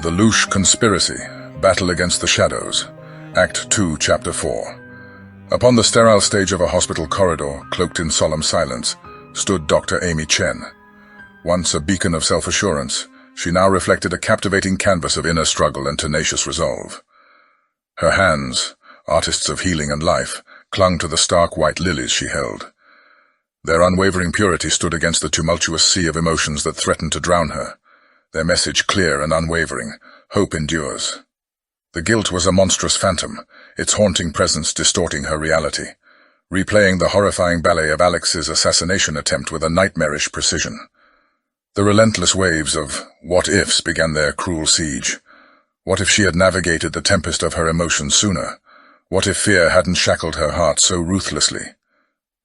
The Loosh Conspiracy, Battle Against the Shadows, Act 2, Chapter 4. Upon the sterile stage of a hospital corridor, cloaked in solemn silence, stood Dr. Amy Chen. Once a beacon of self-assurance, she now reflected a captivating canvas of inner struggle and tenacious resolve. Her hands, artists of healing and life, clung to the stark white lilies she held. Their unwavering purity stood against the tumultuous sea of emotions that threatened to drown her. Their message clear and unwavering: hope endures. The guilt was a monstrous phantom, its haunting presence distorting her reality, replaying the horrifying ballet of Alex's assassination attempt with a nightmarish precision. The relentless waves of what-ifs began their cruel siege. What if she had navigated the tempest of her emotions sooner? What if fear hadn't shackled her heart so ruthlessly?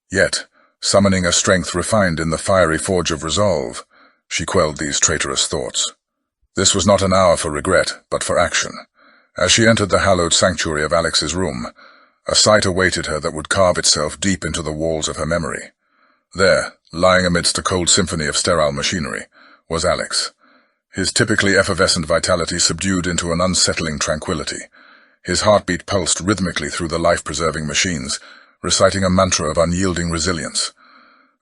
Yet, summoning a strength refined in the fiery forge of resolve, she quelled these traitorous thoughts. This was not an hour for regret, but for action. As she entered the hallowed sanctuary of Alex's room, a sight awaited her that would carve itself deep into the walls of her memory. There, lying amidst a cold symphony of sterile machinery, was Alex, his typically effervescent vitality subdued into an unsettling tranquility. His heartbeat pulsed rhythmically through the life-preserving machines, reciting a mantra of unyielding resilience.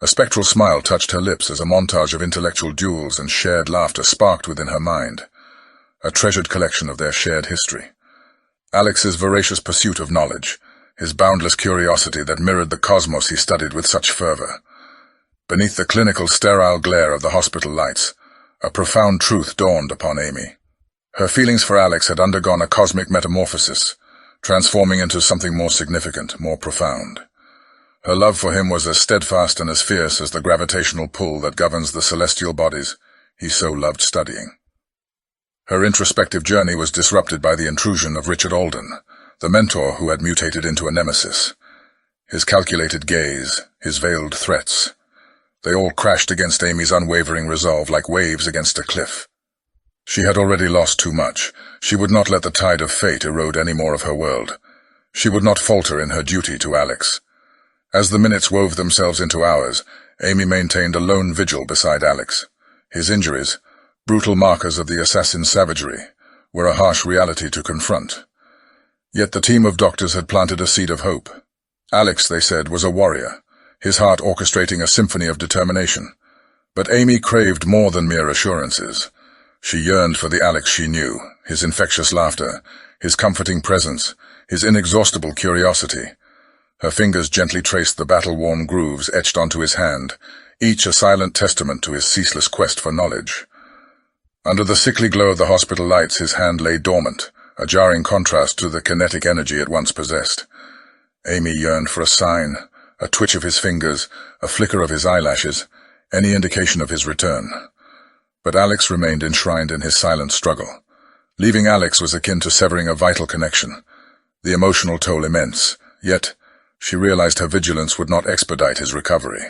A spectral smile touched her lips as a montage of intellectual duels and shared laughter sparked within her mind, a treasured collection of their shared history. Alex's voracious pursuit of knowledge, his boundless curiosity that mirrored the cosmos he studied with such fervor. Beneath the clinical, sterile glare of the hospital lights, a profound truth dawned upon Amy. Her feelings for Alex had undergone a cosmic metamorphosis, transforming into something more significant, more profound. Her love for him was as steadfast and as fierce as the gravitational pull that governs the celestial bodies he so loved studying. Her introspective journey was disrupted by the intrusion of Richard Alden, the mentor who had mutated into a nemesis. His calculated gaze, his veiled threats, they all crashed against Amy's unwavering resolve like waves against a cliff. She had already lost too much. She would not let the tide of fate erode any more of her world. She would not falter in her duty to Alex. As the minutes wove themselves into hours, Amy maintained a lone vigil beside Alex. His injuries, brutal markers of the assassin's savagery, were a harsh reality to confront. Yet the team of doctors had planted a seed of hope. Alex, they said, was a warrior, his heart orchestrating a symphony of determination. But Amy craved more than mere assurances. She yearned for the Alex she knew, his infectious laughter, his comforting presence, his inexhaustible curiosity. Her fingers gently traced the battle-worn grooves etched onto his hand, each a silent testament to his ceaseless quest for knowledge. Under the sickly glow of the hospital lights, his hand lay dormant, a jarring contrast to the kinetic energy it once possessed. Amy yearned for a sign, a twitch of his fingers, a flicker of his eyelashes, any indication of his return. But Alex remained enshrined in his silent struggle. Leaving Alex was akin to severing a vital connection, the emotional toll immense, yet she realized her vigilance would not expedite his recovery.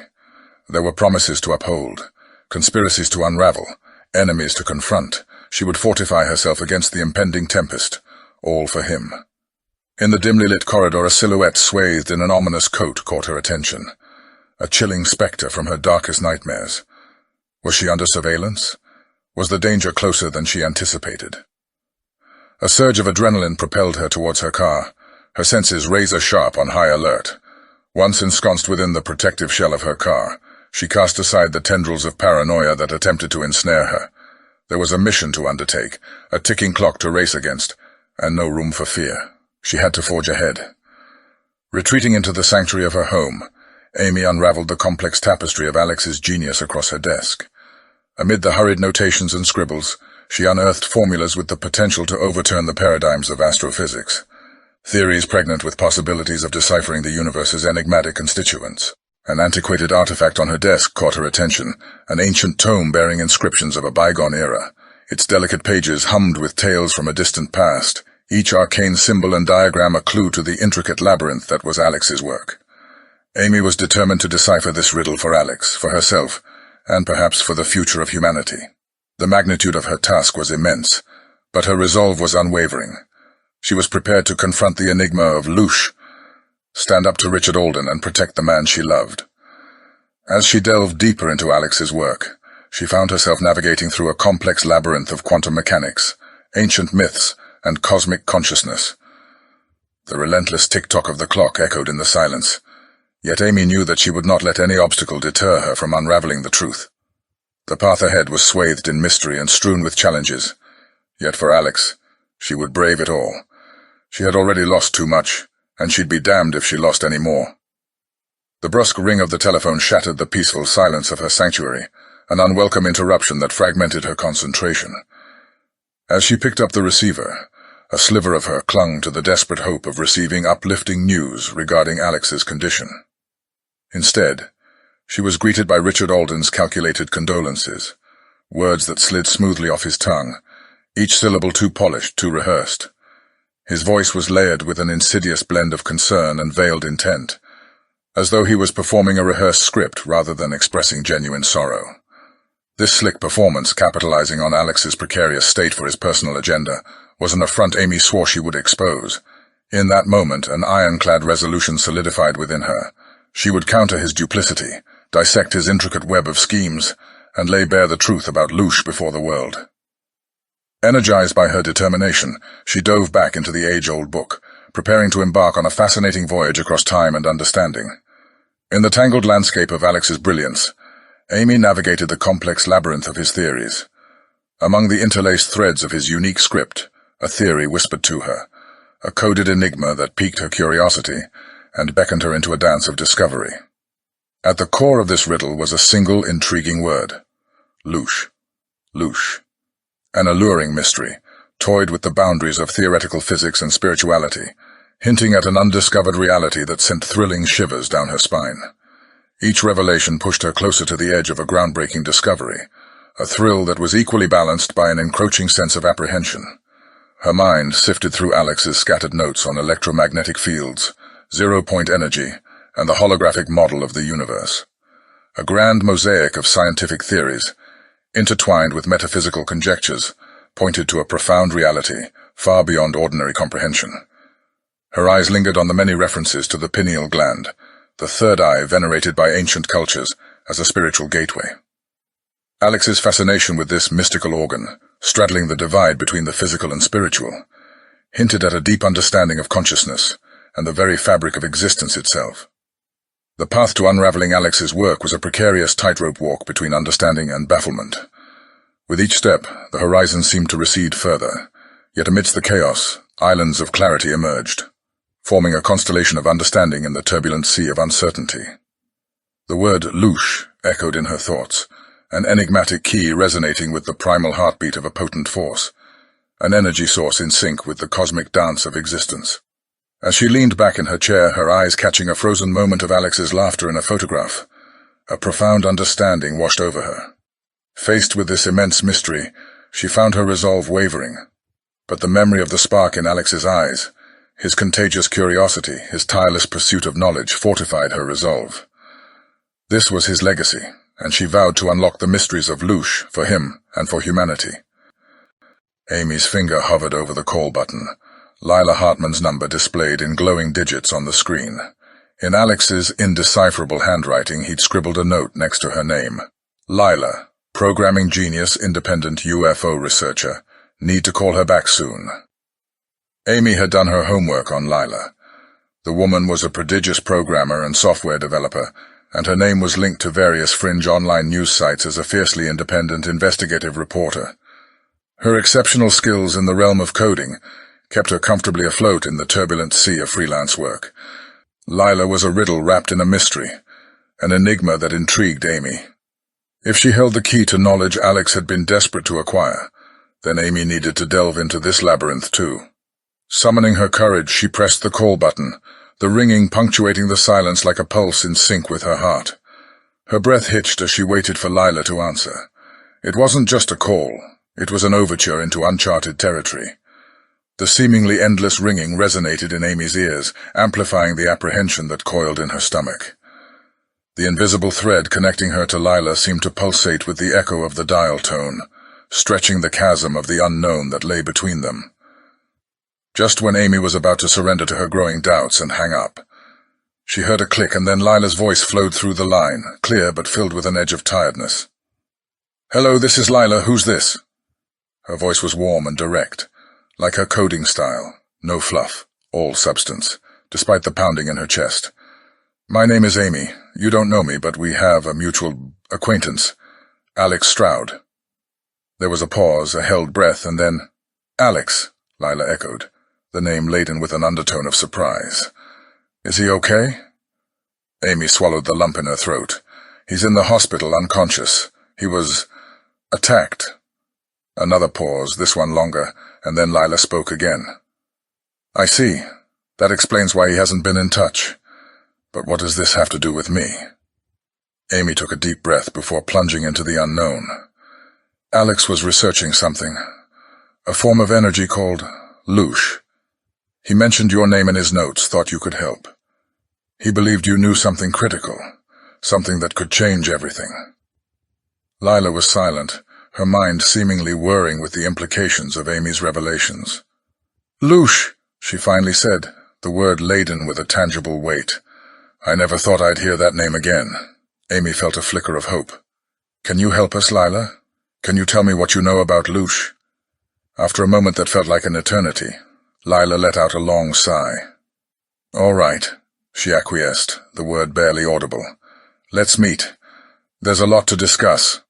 There were promises to uphold, conspiracies to unravel, enemies to confront. She would fortify herself against the impending tempest, all for him. In the dimly lit corridor, a silhouette swathed in an ominous coat caught her attention, a chilling spectre from her darkest nightmares. Was she under surveillance? Was the danger closer than she anticipated? A surge of adrenaline propelled her towards her car, her senses razor-sharp on high alert. Once ensconced within the protective shell of her car, she cast aside the tendrils of paranoia that attempted to ensnare her. There was a mission to undertake, a ticking clock to race against, and no room for fear. She had to forge ahead. Retreating into the sanctuary of her home, Amy unraveled the complex tapestry of Alex's genius across her desk. Amid the hurried notations and scribbles, she unearthed formulas with the potential to overturn the paradigms of astrophysics. Theories pregnant with possibilities of deciphering the universe's enigmatic constituents. An antiquated artifact on her desk caught her attention, an ancient tome bearing inscriptions of a bygone era. Its delicate pages hummed with tales from a distant past, each arcane symbol and diagram a clue to the intricate labyrinth that was Alex's work. Amy was determined to decipher this riddle for Alex, for herself, and perhaps for the future of humanity. The magnitude of her task was immense, but her resolve was unwavering. She was prepared to confront the enigma of Loosh, stand up to Richard Alden and protect the man she loved. As she delved deeper into Alex's work, she found herself navigating through a complex labyrinth of quantum mechanics, ancient myths, and cosmic consciousness. The relentless tick-tock of the clock echoed in the silence, yet Amy knew that she would not let any obstacle deter her from unraveling the truth. The path ahead was swathed in mystery and strewn with challenges, yet for Alex, she would brave it all. She had already lost too much, and she'd be damned if she lost any more. The brusque ring of the telephone shattered the peaceful silence of her sanctuary, an unwelcome interruption that fragmented her concentration. As she picked up the receiver, a sliver of her clung to the desperate hope of receiving uplifting news regarding Alex's condition. Instead, she was greeted by Richard Alden's calculated condolences, words that slid smoothly off his tongue, each syllable too polished, too rehearsed. His voice was layered with an insidious blend of concern and veiled intent, as though he was performing a rehearsed script rather than expressing genuine sorrow. This slick performance, capitalizing on Alex's precarious state for his personal agenda, was an affront Amy swore she would expose. In that moment, an ironclad resolution solidified within her. She would counter his duplicity, dissect his intricate web of schemes, and lay bare the truth about Loosh before the world. Energized by her determination, she dove back into the age-old book, preparing to embark on a fascinating voyage across time and understanding. In the tangled landscape of Alex's brilliance, Amy navigated the complex labyrinth of his theories. Among the interlaced threads of his unique script, a theory whispered to her, a coded enigma that piqued her curiosity and beckoned her into a dance of discovery. At the core of this riddle was a single intriguing word: Loosh. Loosh. An alluring mystery, toyed with the boundaries of theoretical physics and spirituality, hinting at an undiscovered reality that sent thrilling shivers down her spine. Each revelation pushed her closer to the edge of a groundbreaking discovery, a thrill that was equally balanced by an encroaching sense of apprehension. Her mind sifted through Alex's scattered notes on electromagnetic fields, zero-point energy, and the holographic model of the universe. A grand mosaic of scientific theories, intertwined with metaphysical conjectures, pointed to a profound reality far beyond ordinary comprehension. Her eyes lingered on the many references to the pineal gland, the third eye venerated by ancient cultures as a spiritual gateway. Alex's fascination with this mystical organ, straddling the divide between the physical and spiritual, hinted at a deep understanding of consciousness and the very fabric of existence itself. The path to unraveling Alex's work was a precarious tightrope walk between understanding and bafflement. With each step, the horizon seemed to recede further, yet amidst the chaos, islands of clarity emerged, forming a constellation of understanding in the turbulent sea of uncertainty. The word Loosh echoed in her thoughts, an enigmatic key resonating with the primal heartbeat of a potent force, an energy source in sync with the cosmic dance of existence. As she leaned back in her chair, her eyes catching a frozen moment of Alex's laughter in a photograph, a profound understanding washed over her. Faced with this immense mystery, she found her resolve wavering, but the memory of the spark in Alex's eyes, his contagious curiosity, his tireless pursuit of knowledge, fortified her resolve. This was his legacy, and she vowed to unlock the mysteries of Loosh for him and for humanity. Amy's finger hovered over the call button, Lila Hartman's number displayed in glowing digits on the screen. In Alex's indecipherable handwriting, he'd scribbled a note next to her name. Lila, programming genius, independent UFO researcher. Need to call her back soon. Amy had done her homework on Lila. The woman was a prodigious programmer and software developer, and her name was linked to various fringe online news sites as a fiercely independent investigative reporter. Her exceptional skills in the realm of coding kept her comfortably afloat in the turbulent sea of freelance work. Lila was a riddle wrapped in a mystery, an enigma that intrigued Amy. If she held the key to knowledge Alex had been desperate to acquire, then Amy needed to delve into this labyrinth too. Summoning her courage, she pressed the call button, the ringing punctuating the silence like a pulse in sync with her heart. Her breath hitched as she waited for Lila to answer. It wasn't just a call, it was an overture into uncharted territory. The seemingly endless ringing resonated in Amy's ears, amplifying the apprehension that coiled in her stomach. The invisible thread connecting her to Lila seemed to pulsate with the echo of the dial tone, stretching the chasm of the unknown that lay between them. Just when Amy was about to surrender to her growing doubts and hang up, she heard a click, and then Lila's voice flowed through the line, clear but filled with an edge of tiredness. "Hello, this is Lila. Who's this?" Her voice was warm and direct, like her coding style, no fluff, all substance, despite the pounding in her chest. "My name is Amy. You don't know me, but we have a mutual acquaintance, Alex Stroud." There was a pause, a held breath, and then, "Alex," Lila echoed, the name laden with an undertone of surprise. "Is he okay?" Amy swallowed the lump in her throat. "He's in the hospital, unconscious. He was attacked." Another pause, this one longer, and then Lila spoke again. "I see. That explains why he hasn't been in touch. But what does this have to do with me?" Amy took a deep breath before plunging into the unknown. "Alex was researching something, a form of energy called Loosh. He mentioned your name in his notes, thought you could help. He believed you knew something critical, something that could change everything." Lila was silent, her mind seemingly whirring with the implications of Amy's revelations. "Loosh," she finally said, the word laden with a tangible weight. "I never thought I'd hear that name again." Amy felt a flicker of hope. "Can you help us, Lila? Can you tell me what you know about Loosh?" After a moment that felt like an eternity, Lila let out a long sigh. "All right," she acquiesced, the word barely audible. "Let's meet. There's a lot to discuss."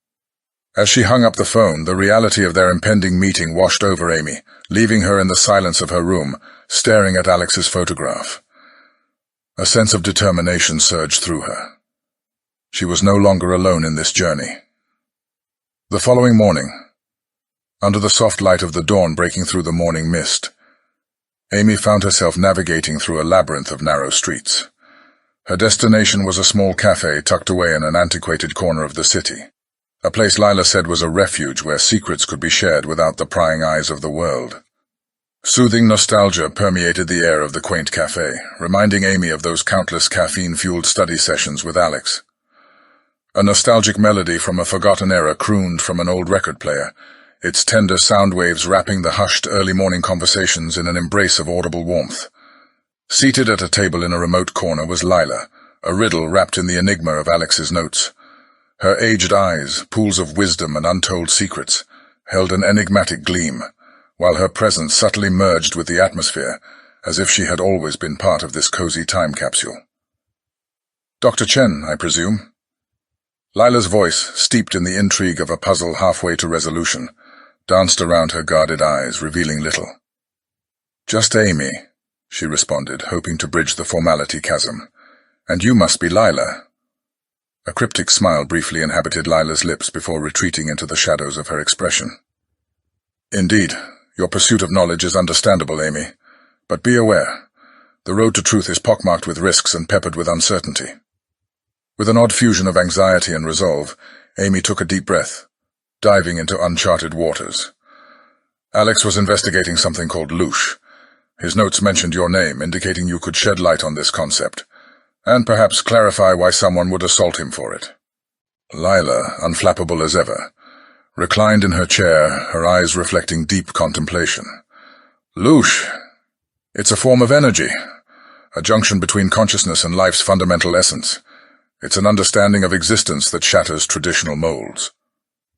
As she hung up the phone, the reality of their impending meeting washed over Amy, leaving her in the silence of her room, staring at Alex's photograph. A sense of determination surged through her. She was no longer alone in this journey. The following morning, under the soft light of the dawn breaking through the morning mist, Amy found herself navigating through a labyrinth of narrow streets. Her destination was a small cafe tucked away in an antiquated corner of the city, a place Lila said was a refuge where secrets could be shared without the prying eyes of the world. Soothing nostalgia permeated the air of the quaint cafe, reminding Amy of those countless caffeine-fueled study sessions with Alex. A nostalgic melody from a forgotten era crooned from an old record player, its tender sound waves wrapping the hushed early-morning conversations in an embrace of audible warmth. Seated at a table in a remote corner was Lila, a riddle wrapped in the enigma of Alex's notes. Her aged eyes, pools of wisdom and untold secrets, held an enigmatic gleam, while her presence subtly merged with the atmosphere, as if she had always been part of this cozy time capsule. "Dr. Chen, I presume?" Lila's voice, steeped in the intrigue of a puzzle halfway to resolution, danced around her guarded eyes, revealing little. "Just Amy," she responded, hoping to bridge the formality chasm. "And you must be Lila." A cryptic smile briefly inhabited Lila's lips before retreating into the shadows of her expression. "Indeed, your pursuit of knowledge is understandable, Amy. But be aware, the road to truth is pockmarked with risks and peppered with uncertainty." With an odd fusion of anxiety and resolve, Amy took a deep breath, diving into uncharted waters. "Alex was investigating something called Loosh. His notes mentioned your name, indicating you could shed light on this concept, and perhaps clarify why someone would assault him for it." Lila, unflappable as ever, reclined in her chair, her eyes reflecting deep contemplation. "Loosh. It's a form of energy, a junction between consciousness and life's fundamental essence. It's an understanding of existence that shatters traditional molds.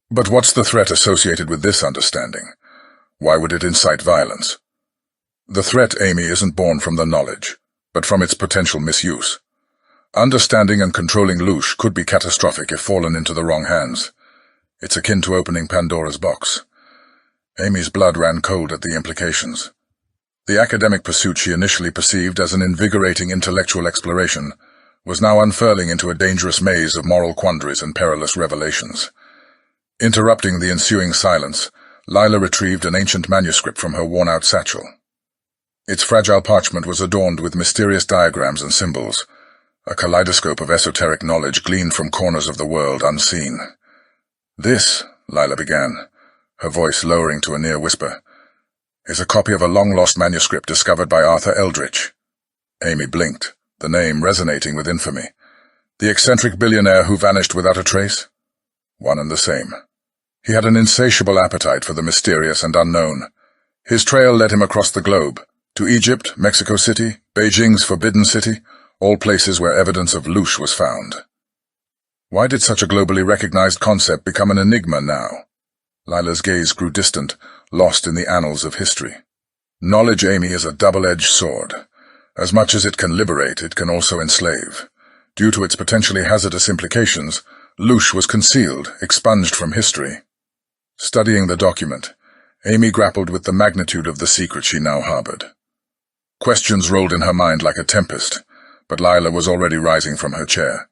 But what's the threat associated with this understanding? Why would it incite violence? The threat, Amy, isn't born from the knowledge, but from its potential misuse. Understanding and controlling Loosh could be catastrophic if fallen into the wrong hands. It's akin to opening Pandora's box. Amy's blood ran cold at the implications. The academic pursuit she initially perceived as an invigorating intellectual exploration was now unfurling into a dangerous maze of moral quandaries and perilous revelations. Interrupting the ensuing silence, Lila retrieved an ancient manuscript from her worn-out satchel. Its fragile parchment was adorned with mysterious diagrams and symbols, a kaleidoscope of esoteric knowledge gleaned from corners of the world unseen. "This," Lila began, her voice lowering to a near whisper, "is a copy of a long-lost manuscript discovered by Arthur Eldritch." Amy blinked, the name resonating with infamy. The eccentric billionaire who vanished without a trace? One and the same. He had an insatiable appetite for the mysterious and unknown. His trail led him across the globe, to Egypt, Mexico City, Beijing's Forbidden City, all places where evidence of Loosh was found. Why did such a globally recognized concept become an enigma now? Lila's gaze grew distant, lost in the annals of history. Knowledge, Amy, is a double-edged sword. As much as it can liberate, it can also enslave. Due to its potentially hazardous implications, Loosh was concealed, expunged from history. Studying the document, Amy grappled with the magnitude of the secret she now harbored. Questions rolled in her mind like a tempest, but Lila was already rising from her chair.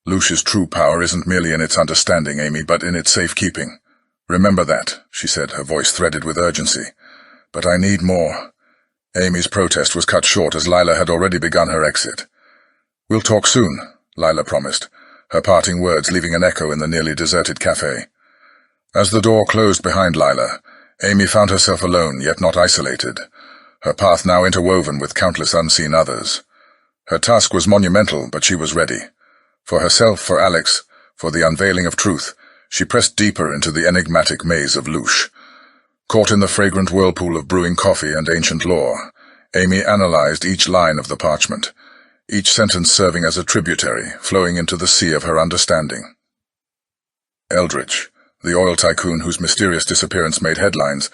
Loosh's true power isn't merely in its understanding, Amy, but in its safekeeping. Remember that, she said, her voice threaded with urgency. But I need more. Amy's protest was cut short as Lila had already begun her exit. We'll talk soon, Lila promised, her parting words leaving an echo in the nearly deserted cafe. As the door closed behind Lila, Amy found herself alone, yet not isolated, her path now interwoven with countless unseen others. Her task was monumental, but she was ready. For herself, for Alex, for the unveiling of truth, she pressed deeper into the enigmatic maze of Loosh. Caught in the fragrant whirlpool of brewing coffee and ancient lore, Amy analyzed each line of the parchment, each sentence serving as a tributary flowing into the sea of her understanding. Eldritch, the oil tycoon whose mysterious disappearance made headlines,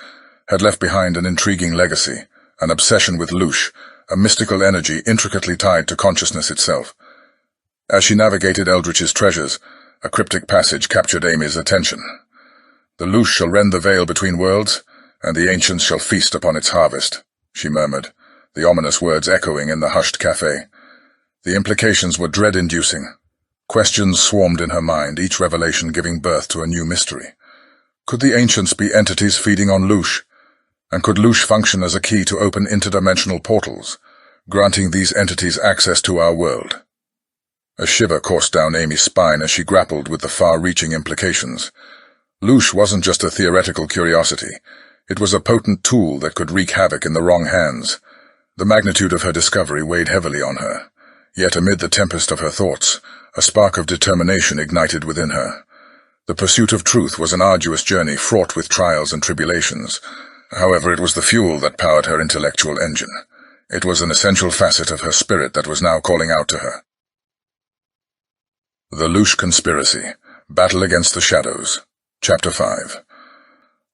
had left behind an intriguing legacy, an obsession with Loosh, a mystical energy intricately tied to consciousness itself. As she navigated Eldritch's treasures, a cryptic passage captured Amy's attention. The Loosh shall rend the veil between worlds, and the ancients shall feast upon its harvest, she murmured, the ominous words echoing in the hushed cafe. The implications were dread-inducing. Questions swarmed in her mind, each revelation giving birth to a new mystery. Could the ancients be entities feeding on Loosh? And could Loosh function as a key to open interdimensional portals, granting these entities access to our world? A shiver coursed down Amy's spine as she grappled with the far-reaching implications. Loosh wasn't just a theoretical curiosity. It was a potent tool that could wreak havoc in the wrong hands. The magnitude of her discovery weighed heavily on her. Yet amid the tempest of her thoughts, a spark of determination ignited within her. The pursuit of truth was an arduous journey fraught with trials and tribulations. However, it was the fuel that powered her intellectual engine. It was an essential facet of her spirit that was now calling out to her. The Loosh Conspiracy, Battle Against the Shadows, Chapter 5.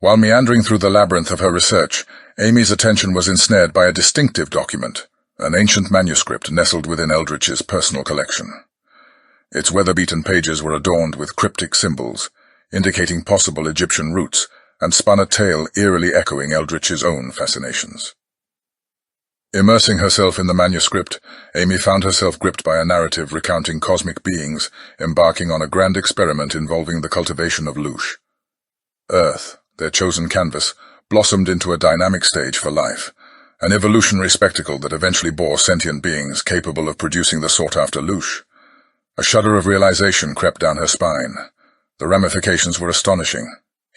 While meandering through the labyrinth of her research, Amy's attention was ensnared by a distinctive document, an ancient manuscript nestled within Eldritch's personal collection. Its weather-beaten pages were adorned with cryptic symbols, indicating possible Egyptian roots, and spun a tale eerily echoing Eldritch's own fascinations. Immersing herself in the manuscript, Amy found herself gripped by a narrative recounting cosmic beings embarking on a grand experiment involving the cultivation of Loosh. Earth, their chosen canvas, blossomed into a dynamic stage for life, an evolutionary spectacle that eventually bore sentient beings capable of producing the sought-after Loosh. A shudder of realization crept down her spine. The ramifications were astonishing.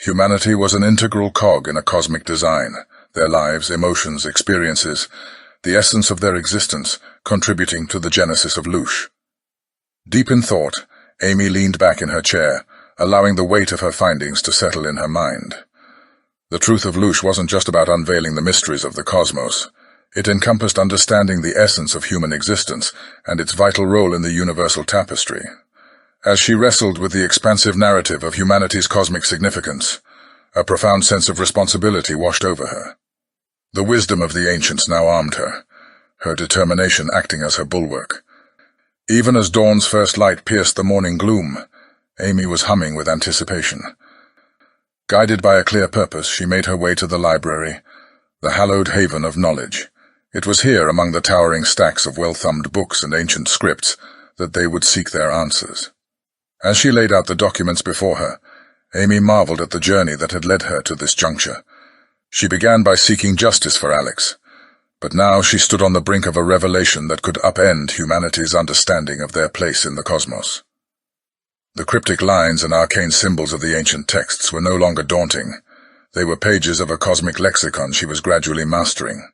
Humanity was an integral cog in a cosmic design, their lives, emotions, experiences, the essence of their existence contributing to the genesis of Loosh. Deep in thought, Amy leaned back in her chair, allowing the weight of her findings to settle in her mind. The truth of Loosh wasn't just about unveiling the mysteries of the cosmos. It encompassed understanding the essence of human existence and its vital role in the universal tapestry. As she wrestled with the expansive narrative of humanity's cosmic significance, a profound sense of responsibility washed over her. The wisdom of the ancients now armed her, her determination acting as her bulwark. Even as dawn's first light pierced the morning gloom, Amy was humming with anticipation. Guided by a clear purpose, she made her way to the library, the hallowed haven of knowledge. It was here, among the towering stacks of well-thumbed books and ancient scripts, that they would seek their answers. As she laid out the documents before her, Amy marveled at the journey that had led her to this juncture. She began by seeking justice for Alex, but now she stood on the brink of a revelation that could upend humanity's understanding of their place in the cosmos. The cryptic lines and arcane symbols of the ancient texts were no longer daunting. They were pages of a cosmic lexicon she was gradually mastering.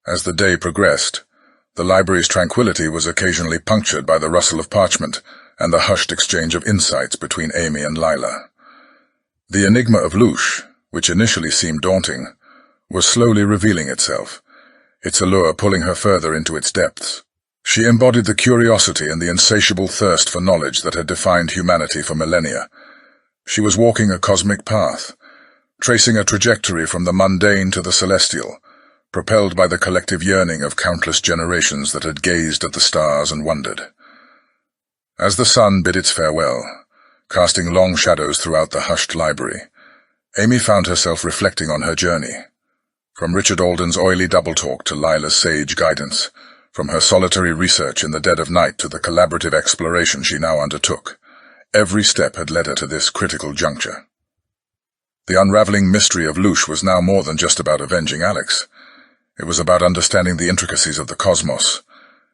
As the day progressed, the library's tranquility was occasionally punctured by the rustle of parchment and the hushed exchange of insights between Amy and Lila. The enigma of Loosh, which initially seemed daunting, was slowly revealing itself, its allure pulling her further into its depths. She embodied the curiosity and the insatiable thirst for knowledge that had defined humanity for millennia. She was walking a cosmic path, tracing a trajectory from the mundane to the celestial, propelled by the collective yearning of countless generations that had gazed at the stars and wondered. As the sun bid its farewell, casting long shadows throughout the hushed library, Amy found herself reflecting on her journey. From Richard Alden's oily double-talk to Lila's sage guidance, from her solitary research in the dead of night to the collaborative exploration she now undertook, every step had led her to this critical juncture. The unraveling mystery of Loosh was now more than just about avenging Alex. It was about understanding the intricacies of the cosmos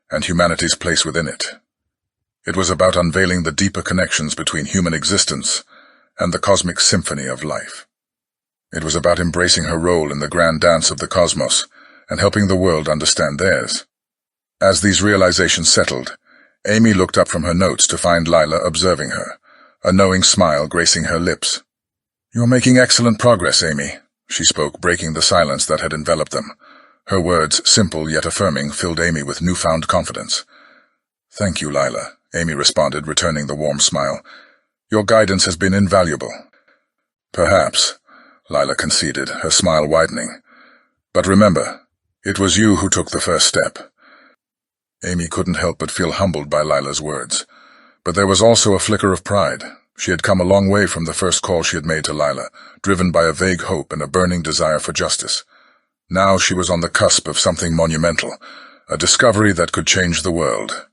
and humanity's place within it. It was about unveiling the deeper connections between human existence and the cosmic symphony of life. It was about embracing her role in the grand dance of the cosmos and helping the world understand theirs. As these realizations settled, Amy looked up from her notes to find Lila observing her, a knowing smile gracing her lips. "You're making excellent progress, Amy," she spoke, breaking the silence that had enveloped them. Her words, simple yet affirming, filled Amy with newfound confidence. "Thank you, Lila," Amy responded, returning the warm smile. "Your guidance has been invaluable." "Perhaps," Lila conceded, her smile widening. "But remember, it was you who took the first step." Amy couldn't help but feel humbled by Lila's words. But there was also a flicker of pride. She had come a long way from the first call she had made to Lila, driven by a vague hope and a burning desire for justice. Now she was on the cusp of something monumental, a discovery that could change the world.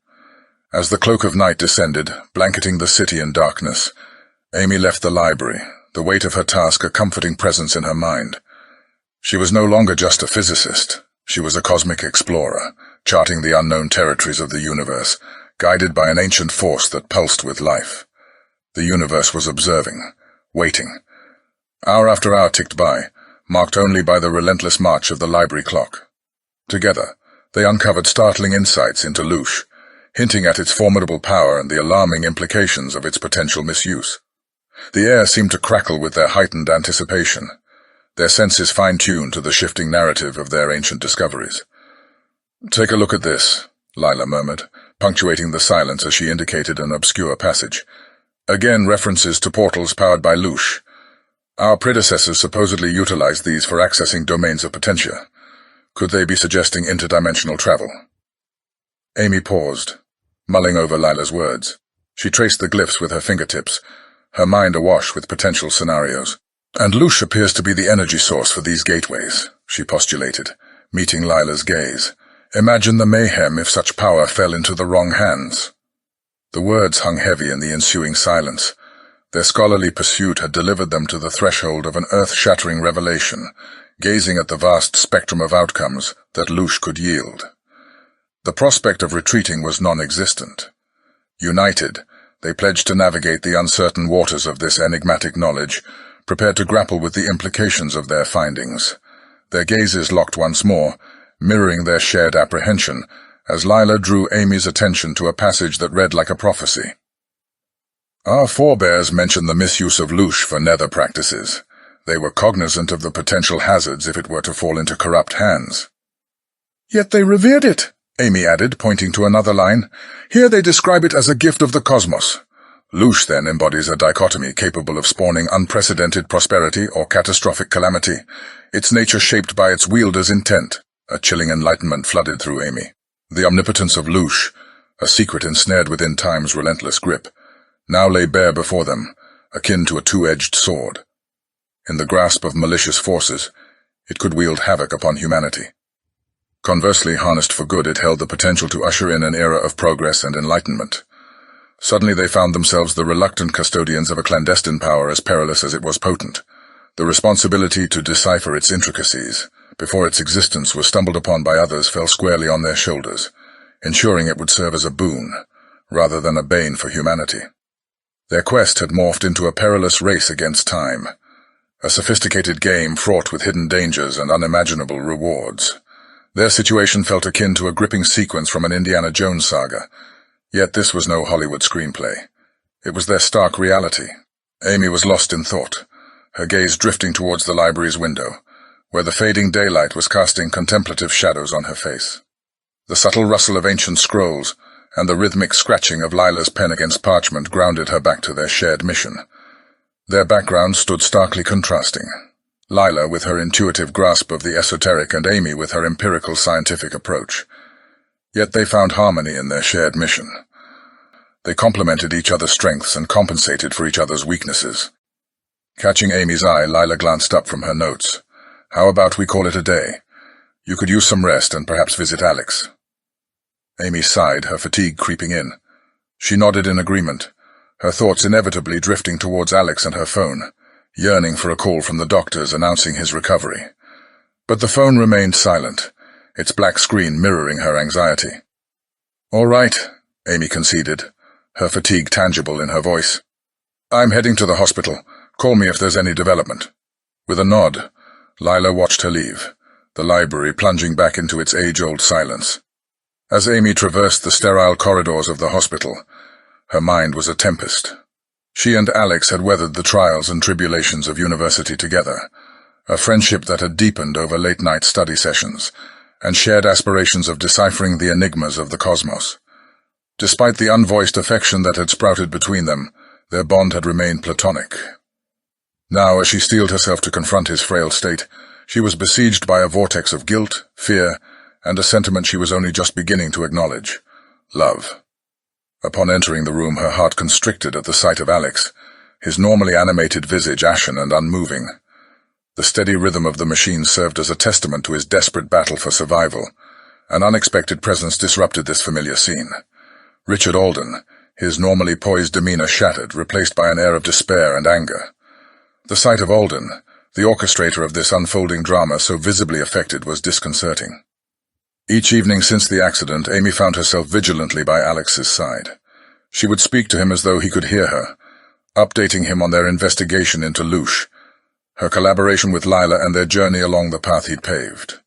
As the cloak of night descended, blanketing the city in darkness, Amy left the library, the weight of her task a comforting presence in her mind. She was no longer just a physicist. She was a cosmic explorer, charting the unknown territories of the universe, guided by an ancient force that pulsed with life. The universe was observing, waiting. Hour after hour ticked by, marked only by the relentless march of the library clock. Together, they uncovered startling insights into Loosh, hinting at its formidable power and the alarming implications of its potential misuse. The air seemed to crackle with their heightened anticipation, their senses fine-tuned to the shifting narrative of their ancient discoveries. "Take a look at this," Lila murmured, punctuating the silence as she indicated an obscure passage. "Again references to portals powered by Loosh. Our predecessors supposedly utilized these for accessing domains of potentia. Could they be suggesting interdimensional travel?" Amy paused, mulling over Lila's words. She traced the glyphs with her fingertips, her mind awash with potential scenarios. "And Loosh appears to be the energy source for these gateways," she postulated, meeting Lila's gaze. "Imagine the mayhem if such power fell into the wrong hands." The words hung heavy in the ensuing silence. Their scholarly pursuit had delivered them to the threshold of an earth-shattering revelation, gazing at the vast spectrum of outcomes that Loosh could yield. The prospect of retreating was non-existent. United, they pledged to navigate the uncertain waters of this enigmatic knowledge, prepared to grapple with the implications of their findings. Their gazes locked once more, mirroring their shared apprehension, as Lila drew Amy's attention to a passage that read like a prophecy. "Our forebears mentioned the misuse of Loosh for nether practices. They were cognizant of the potential hazards if it were to fall into corrupt hands." "Yet they revered it," Amy added, pointing to another line. "Here they describe it as a gift of the cosmos." Loosh then embodies a dichotomy capable of spawning unprecedented prosperity or catastrophic calamity, its nature shaped by its wielder's intent. A chilling enlightenment flooded through Amy. The omnipotence of Loosh, a secret ensnared within time's relentless grip, now lay bare before them, akin to a two-edged sword. In the grasp of malicious forces, it could wield havoc upon humanity. Conversely, harnessed for good, it held the potential to usher in an era of progress and enlightenment. Suddenly they found themselves the reluctant custodians of a clandestine power as perilous as it was potent. The responsibility to decipher its intricacies, before its existence was stumbled upon by others, fell squarely on their shoulders, ensuring it would serve as a boon, rather than a bane for humanity. Their quest had morphed into a perilous race against time, a sophisticated game fraught with hidden dangers and unimaginable rewards. Their situation felt akin to a gripping sequence from an Indiana Jones saga, yet this was no Hollywood screenplay. It was their stark reality. Amy was lost in thought, her gaze drifting towards the library's window, where the fading daylight was casting contemplative shadows on her face. The subtle rustle of ancient scrolls and the rhythmic scratching of Lila's pen against parchment grounded her back to their shared mission. Their backgrounds stood starkly contrasting. Lila with her intuitive grasp of the esoteric and Amy with her empirical scientific approach. Yet they found harmony in their shared mission. They complemented each other's strengths and compensated for each other's weaknesses. Catching Amy's eye, Lila glanced up from her notes. "How about we call it a day? You could use some rest and perhaps visit Alex." Amy sighed, her fatigue creeping in. She nodded in agreement, her thoughts inevitably drifting towards Alex and her phone, yearning for a call from the doctors announcing his recovery. But the phone remained silent, its black screen mirroring her anxiety. "All right," Amy conceded, her fatigue tangible in her voice. "I'm heading to the hospital. Call me if there's any development." With a nod, Lila watched her leave, the library plunging back into its age-old silence. As Amy traversed the sterile corridors of the hospital, her mind was a tempest. She and Alex had weathered the trials and tribulations of university together, a friendship that had deepened over late-night study sessions, and shared aspirations of deciphering the enigmas of the cosmos. Despite the unvoiced affection that had sprouted between them, their bond had remained platonic. Now, as she steeled herself to confront his frail state, she was besieged by a vortex of guilt, fear, and a sentiment she was only just beginning to acknowledge: love. Upon entering the room, her heart constricted at the sight of Alex, his normally animated visage ashen and unmoving. The steady rhythm of the machine served as a testament to his desperate battle for survival. An unexpected presence disrupted this familiar scene. Richard Alden, his normally poised demeanor shattered, replaced by an air of despair and anger. The sight of Alden, the orchestrator of this unfolding drama so visibly affected, was disconcerting. Each evening since the accident, Amy found herself vigilantly by Alex's side. She would speak to him as though he could hear her, updating him on their investigation into Loosh, her collaboration with Lila and their journey along the path he'd paved.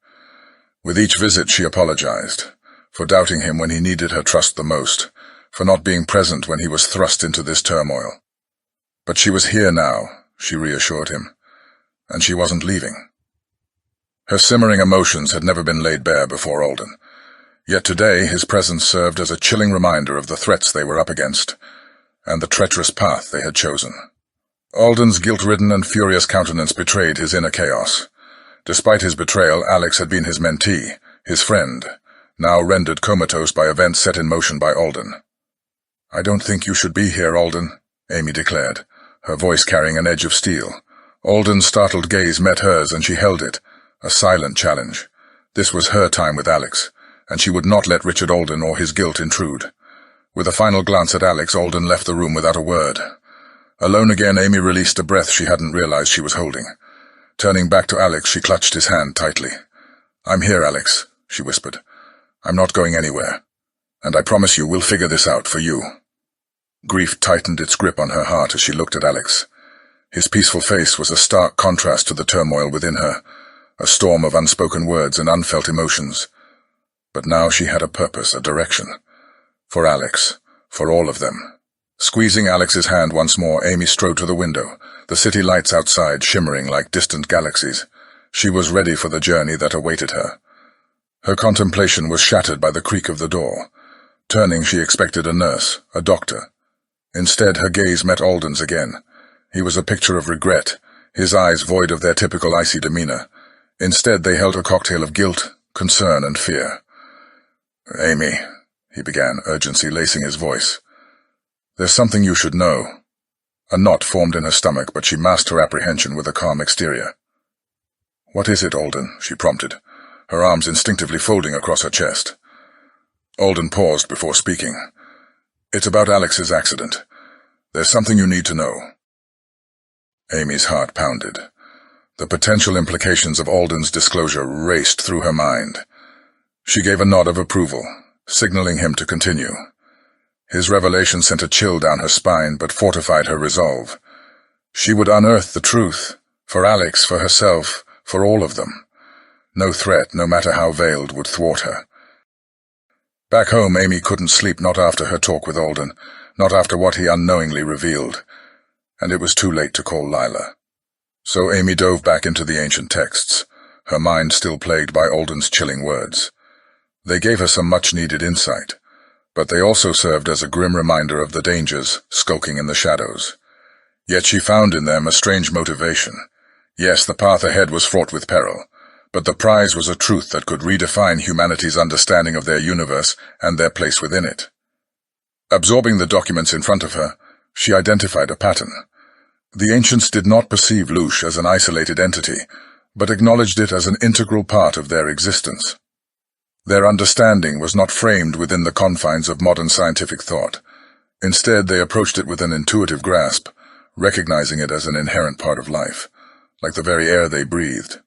With each visit she apologized, for doubting him when he needed her trust the most, for not being present when he was thrust into this turmoil. But she was here now, she reassured him, and she wasn't leaving. Her simmering emotions had never been laid bare before Alden, yet today his presence served as a chilling reminder of the threats they were up against, and the treacherous path they had chosen. Alden's guilt-ridden and furious countenance betrayed his inner chaos. Despite his betrayal, Alex had been his mentee, his friend, now rendered comatose by events set in motion by Alden. "I don't think you should be here, Alden," Amy declared, her voice carrying an edge of steel. Alden's startled gaze met hers, and she held it, a silent challenge. This was her time with Alex, and she would not let Richard Alden or his guilt intrude. With a final glance at Alex, Alden left the room without a word. Alone again, Amy released a breath she hadn't realized she was holding. Turning back to Alex, she clutched his hand tightly. "I'm here, Alex," she whispered. "I'm not going anywhere. And I promise you we'll figure this out for you." Grief tightened its grip on her heart as she looked at Alex. His peaceful face was a stark contrast to the turmoil within her, a storm of unspoken words and unfelt emotions. But now she had a purpose, a direction. For Alex, for all of them. Squeezing Alex's hand once more, Amy strode to the window, the city lights outside shimmering like distant galaxies. She was ready for the journey that awaited her. Her contemplation was shattered by the creak of the door. Turning, she expected a nurse, a doctor. Instead, her gaze met Alden's again. He was a picture of regret, his eyes void of their typical icy demeanor. Instead, they held a cocktail of guilt, concern, and fear. "Amy," he began, urgency lacing his voice. "There's something you should know." A knot formed in her stomach, but she masked her apprehension with a calm exterior. "What is it, Alden?" she prompted, her arms instinctively folding across her chest. Alden paused before speaking. "It's about Alex's accident. There's something you need to know." Amy's heart pounded. The potential implications of Alden's disclosure raced through her mind. She gave a nod of approval, signaling him to continue. His revelation sent a chill down her spine, but fortified her resolve. She would unearth the truth, for Alex, for herself, for all of them. No threat, no matter how veiled, would thwart her. Back home, Amy couldn't sleep, not after her talk with Alden, not after what he unknowingly revealed. And it was too late to call Lila. So Amy dove back into the ancient texts, her mind still plagued by Alden's chilling words. They gave her some much-needed insight, but they also served as a grim reminder of the dangers skulking in the shadows. Yet she found in them a strange motivation. Yes, the path ahead was fraught with peril, but the prize was a truth that could redefine humanity's understanding of their universe and their place within it. Absorbing the documents in front of her, she identified a pattern. The ancients did not perceive Loosh as an isolated entity, but acknowledged it as an integral part of their existence. Their understanding was not framed within the confines of modern scientific thought. Instead, they approached it with an intuitive grasp, recognizing it as an inherent part of life, like the very air they breathed.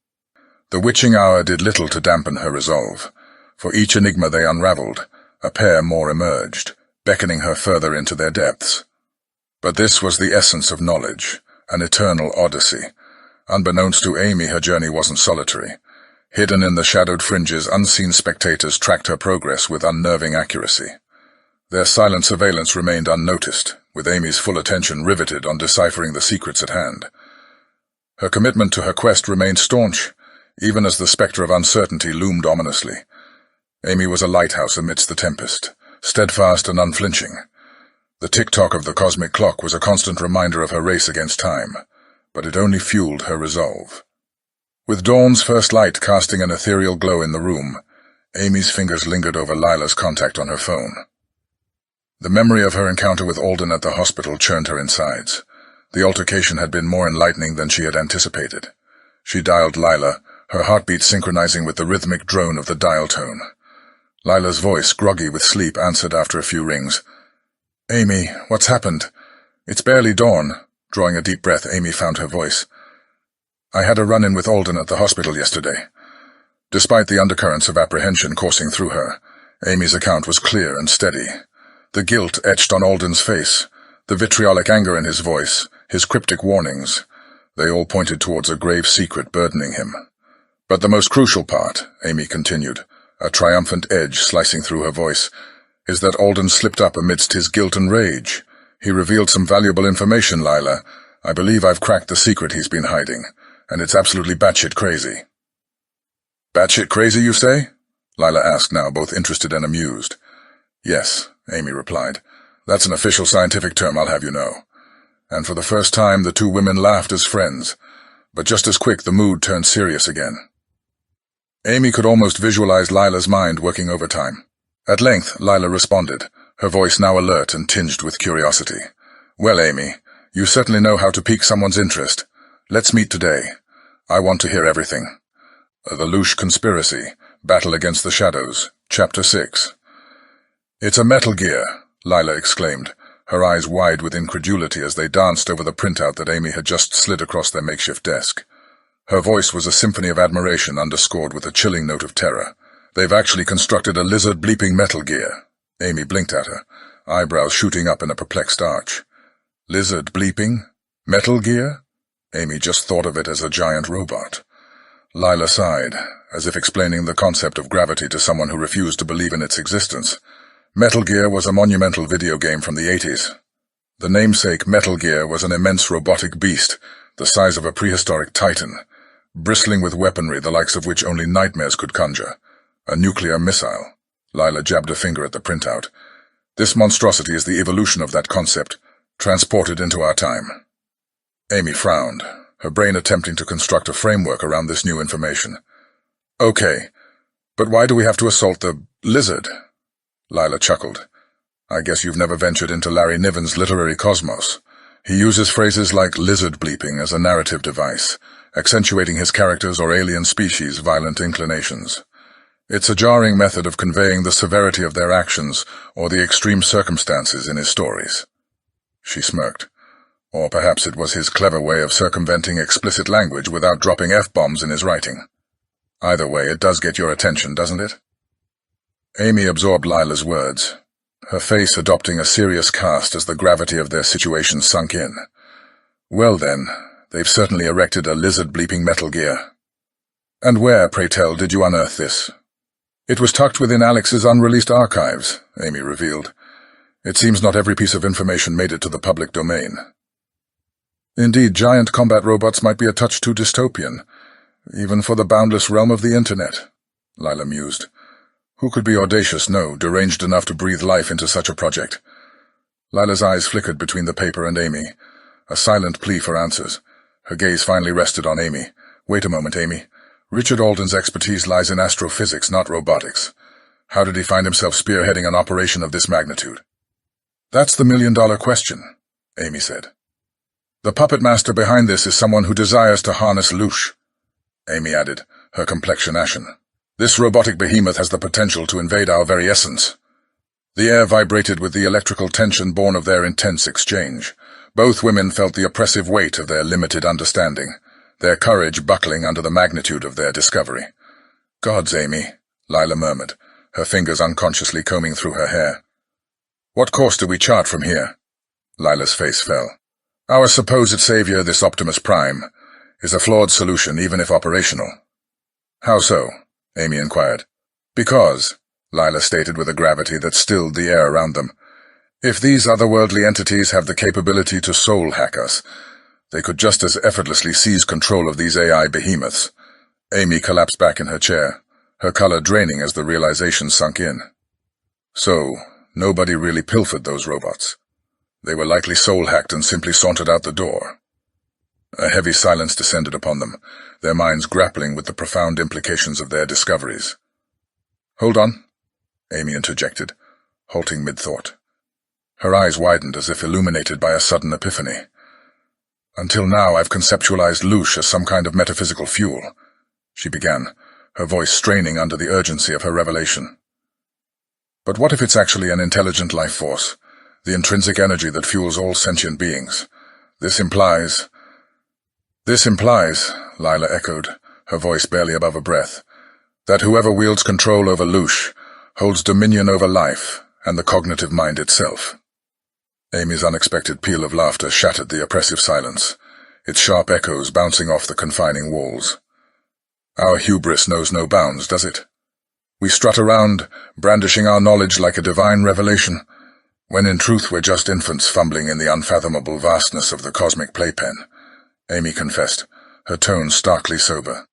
The witching hour did little to dampen her resolve. For each enigma they unraveled, a pair more emerged, beckoning her further into their depths. But this was the essence of knowledge, an eternal odyssey. Unbeknownst to Amy, her journey wasn't solitary. Hidden in the shadowed fringes, unseen spectators tracked her progress with unnerving accuracy. Their silent surveillance remained unnoticed, with Amy's full attention riveted on deciphering the secrets at hand. Her commitment to her quest remained staunch, even as the spectre of uncertainty loomed ominously. Amy was a lighthouse amidst the tempest, steadfast and unflinching. The tick-tock of the cosmic clock was a constant reminder of her race against time, but it only fueled her resolve. With dawn's first light casting an ethereal glow in the room, Amy's fingers lingered over Lila's contact on her phone. The memory of her encounter with Alden at the hospital churned her insides. The altercation had been more enlightening than she had anticipated. She dialed Lila, her heartbeat synchronizing with the rhythmic drone of the dial tone. Lila's voice, groggy with sleep, answered after a few rings. "Amy, what's happened? It's barely dawn." Drawing a deep breath, Amy found her voice. "I had a run-in with Alden at the hospital yesterday." Despite the undercurrents of apprehension coursing through her, Amy's account was clear and steady. The guilt etched on Alden's face, the vitriolic anger in his voice, his cryptic warnings, they all pointed towards a grave secret burdening him. "But the most crucial part," Amy continued, a triumphant edge slicing through her voice, "is that Alden slipped up amidst his guilt and rage. He revealed some valuable information, Lila. I believe I've cracked the secret he's been hiding, and it's absolutely batshit crazy." "Batshit crazy, you say?" Lila asked, now both interested and amused. "Yes," Amy replied. "That's an official scientific term, I'll have you know." And for the first time the two women laughed as friends, but just as quick the mood turned serious again. Amy could almost visualize Lila's mind working overtime. At length, Lila responded, her voice now alert and tinged with curiosity. "Well, Amy, you certainly know how to pique someone's interest. Let's meet today. I want to hear everything." The Loosh Conspiracy, Battle Against the Shadows, Chapter 6. "It's a Metal Gear," Lila exclaimed, her eyes wide with incredulity as they danced over the printout that Amy had just slid across their makeshift desk. Her voice was a symphony of admiration underscored with a chilling note of terror. "They've actually constructed a lizard-bleeping Metal Gear." Amy blinked at her, eyebrows shooting up in a perplexed arch. "Lizard-bleeping? Metal Gear?" Amy just thought of it as a giant robot. Lila sighed, as if explaining the concept of gravity to someone who refused to believe in its existence. Metal Gear was a monumental video game from the 80s. The namesake Metal Gear was an immense robotic beast, the size of a prehistoric titan, bristling with weaponry the likes of which only nightmares could conjure. A nuclear missile. Lila jabbed a finger at the printout. "This monstrosity is the evolution of that concept, transported into our time." Amy frowned, her brain attempting to construct a framework around this new information. "Okay, but why do we have to assault the lizard?" Lila chuckled. "I guess you've never ventured into Larry Niven's literary cosmos. He uses phrases like lizard bleeping as a narrative device, accentuating his characters' or alien species' violent inclinations. It's a jarring method of conveying the severity of their actions or the extreme circumstances in his stories." She smirked. Or perhaps it was his clever way of circumventing explicit language without dropping F-bombs in his writing. Either way, it does get your attention, doesn't it? Amy absorbed Lila's words, her face adopting a serious cast as the gravity of their situation sunk in. "Well then, they've certainly erected a lizard-bleeping Metal Gear. And where, pray tell, did you unearth this?" "It was tucked within Alex's unreleased archives," Amy revealed. "It seems not every piece of information made it to the public domain." "Indeed, giant combat robots might be a touch too dystopian, even for the boundless realm of the Internet," Lila mused. "Who could be audacious, no, deranged enough to breathe life into such a project?" Lila's eyes flickered between the paper and Amy, a silent plea for answers. Her gaze finally rested on Amy. Wait a moment, Amy. Richard Alden's expertise lies in astrophysics, not robotics. How did he find himself spearheading an operation of this magnitude? That's the million-dollar question, Amy said. The puppet master behind this is someone who desires to harness Loosh, Amy added, her complexion ashen. This robotic behemoth has the potential to invade our very essence. The air vibrated with the electrical tension born of their intense exchange. Both women felt the oppressive weight of their limited understanding, their courage buckling under the magnitude of their discovery. Gods, Amy, Lila murmured, her fingers unconsciously combing through her hair. What course do we chart from here? Lila's face fell. Our supposed savior, this Optimus Prime, is a flawed solution even if operational. How so? Amy inquired. Because, Lila stated with a gravity that stilled the air around them, if these otherworldly entities have the capability to soul hack us, they could just as effortlessly seize control of these AI behemoths. Amy collapsed back in her chair, her color draining as the realization sunk in. So, nobody really pilfered those robots. They were likely soul-hacked and simply sauntered out the door. A heavy silence descended upon them, their minds grappling with the profound implications of their discoveries. Hold on, Amy interjected, halting mid-thought. Her eyes widened as if illuminated by a sudden epiphany. Until now I've conceptualized Loosh as some kind of metaphysical fuel, she began, her voice straining under the urgency of her revelation. But what if it's actually an intelligent life force, the intrinsic energy that fuels all sentient beings? This implies, Lila echoed, her voice barely above a breath, that whoever wields control over Loosh holds dominion over life and the cognitive mind itself. Amy's unexpected peal of laughter shattered the oppressive silence, its sharp echoes bouncing off the confining walls. Our hubris knows no bounds, does it? We strut around, brandishing our knowledge like a divine revelation, when in truth we're just infants fumbling in the unfathomable vastness of the cosmic playpen, Amy confessed, her tone starkly sober.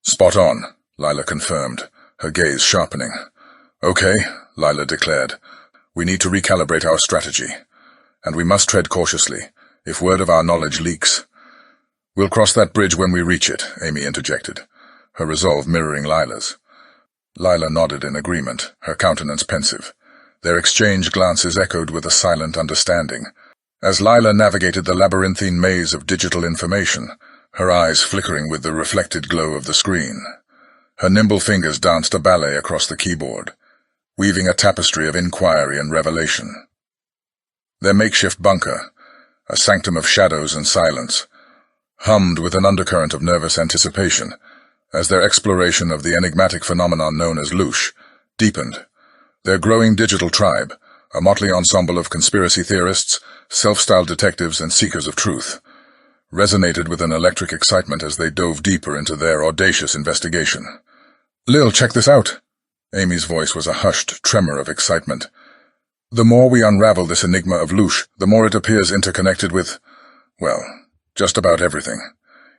Spot on, Lila confirmed, her gaze sharpening. Okay, Lila declared. We need to recalibrate our strategy, and we must tread cautiously, if word of our knowledge leaks. We'll cross that bridge when we reach it, Amy interjected, her resolve mirroring Lila's. Lila nodded in agreement, her countenance pensive. Their exchanged glances echoed with a silent understanding. As Lila navigated the labyrinthine maze of digital information, her eyes flickering with the reflected glow of the screen, her nimble fingers danced a ballet across the keyboard, weaving a tapestry of inquiry and revelation. Their makeshift bunker, a sanctum of shadows and silence, hummed with an undercurrent of nervous anticipation as their exploration of the enigmatic phenomenon known as Loosh deepened. Their growing digital tribe, a motley ensemble of conspiracy theorists, self-styled detectives, and seekers of truth, resonated with an electric excitement as they dove deeper into their audacious investigation. Lil, check this out! Amy's voice was a hushed tremor of excitement. The more we unravel this enigma of Loosh, the more it appears interconnected with, well, just about everything.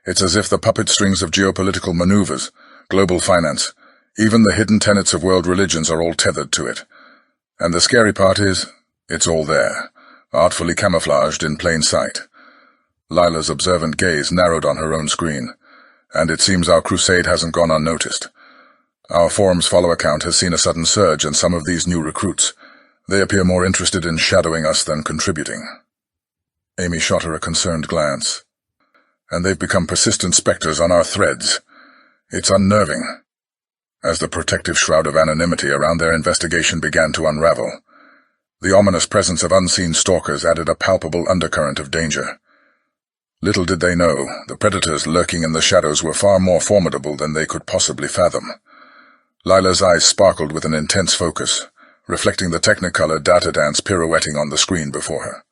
It's as if the puppet strings of geopolitical maneuvers, global finance, even the hidden tenets of world religions are all tethered to it. And the scary part is, it's all there, artfully camouflaged in plain sight. Lila's observant gaze narrowed on her own screen, and it seems our crusade hasn't gone unnoticed. Our forum's follow account has seen a sudden surge in some of these new recruits. They appear more interested in shadowing us than contributing. Amy shot her a concerned glance. And they've become persistent specters on our threads. It's unnerving. As the protective shroud of anonymity around their investigation began to unravel, the ominous presence of unseen stalkers added a palpable undercurrent of danger. Little did they know, the predators lurking in the shadows were far more formidable than they could possibly fathom. Lila's eyes sparkled with an intense focus, reflecting the technicolor data dance pirouetting on the screen before her.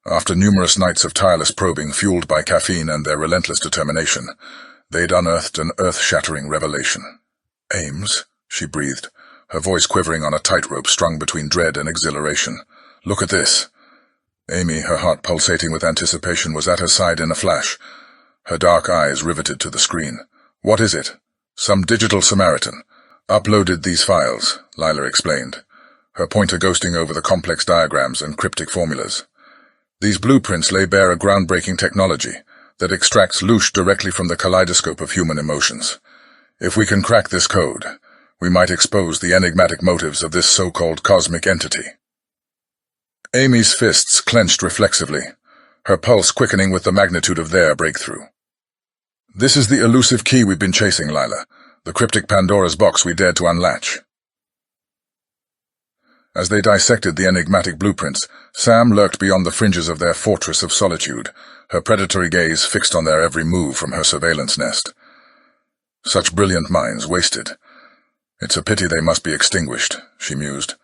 After numerous nights of tireless probing fueled by caffeine and their relentless determination, they'd unearthed an earth-shattering revelation. Ames, she breathed, her voice quivering on a tightrope strung between dread and exhilaration. Look at this. Amy, her heart pulsating with anticipation, was at her side in a flash, her dark eyes riveted to the screen. What is it? Some digital Samaritan. Uploaded these files, Lila explained, her pointer ghosting over the complex diagrams and cryptic formulas. These blueprints lay bare a groundbreaking technology that extracts Loosh directly from the kaleidoscope of human emotions. If we can crack this code, we might expose the enigmatic motives of this so-called cosmic entity. Amy's fists clenched reflexively, her pulse quickening with the magnitude of their breakthrough. This is the elusive key we've been chasing, Lila, the cryptic Pandora's box we dared to unlatch. As they dissected the enigmatic blueprints, Sam lurked beyond the fringes of their fortress of solitude, her predatory gaze fixed on their every move from her surveillance nest. Such brilliant minds wasted. It's a pity they must be extinguished, she mused,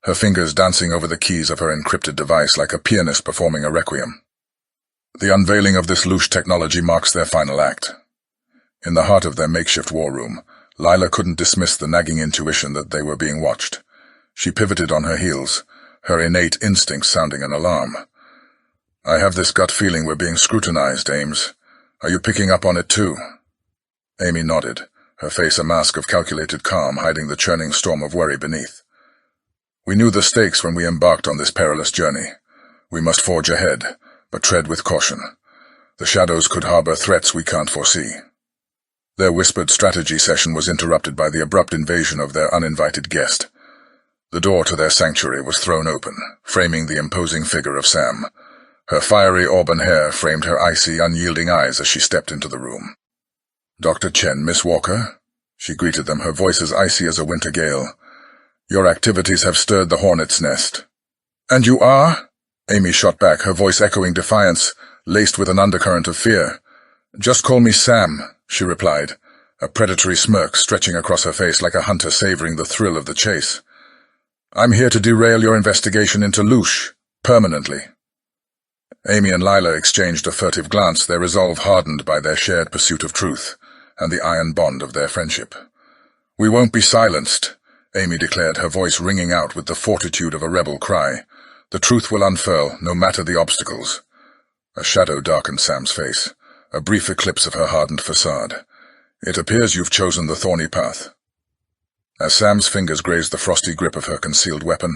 her fingers dancing over the keys of her encrypted device like a pianist performing a requiem. The unveiling of this Loosh technology marks their final act. In the heart of their makeshift war room, Lila couldn't dismiss the nagging intuition that they were being watched. She pivoted on her heels, her innate instincts sounding an alarm. I have this gut feeling we're being scrutinized, Ames. Are you picking up on it too? Amy nodded, her face a mask of calculated calm hiding the churning storm of worry beneath. We knew the stakes when we embarked on this perilous journey. We must forge ahead, but tread with caution. The shadows could harbor threats we can't foresee. Their whispered strategy session was interrupted by the abrupt invasion of their uninvited guest. The door to their sanctuary was thrown open, framing the imposing figure of Sam. Her fiery auburn hair framed her icy, unyielding eyes as she stepped into the room. Dr. Chen, Miss Walker, she greeted them, her voice as icy as a winter gale. Your activities have stirred the hornet's nest. And you are? Amy shot back, her voice echoing defiance, laced with an undercurrent of fear. Just call me Sam, she replied, a predatory smirk stretching across her face like a hunter savoring the thrill of the chase. I'm here to derail your investigation into Loosh, permanently. Amy and Lila exchanged a furtive glance, their resolve hardened by their shared pursuit of truth, and the iron bond of their friendship. We won't be silenced, Amy declared, her voice ringing out with the fortitude of a rebel cry. The truth will unfurl, no matter the obstacles. A shadow darkened Sam's face, a brief eclipse of her hardened facade. It appears you've chosen the thorny path. As Sam's fingers grazed the frosty grip of her concealed weapon,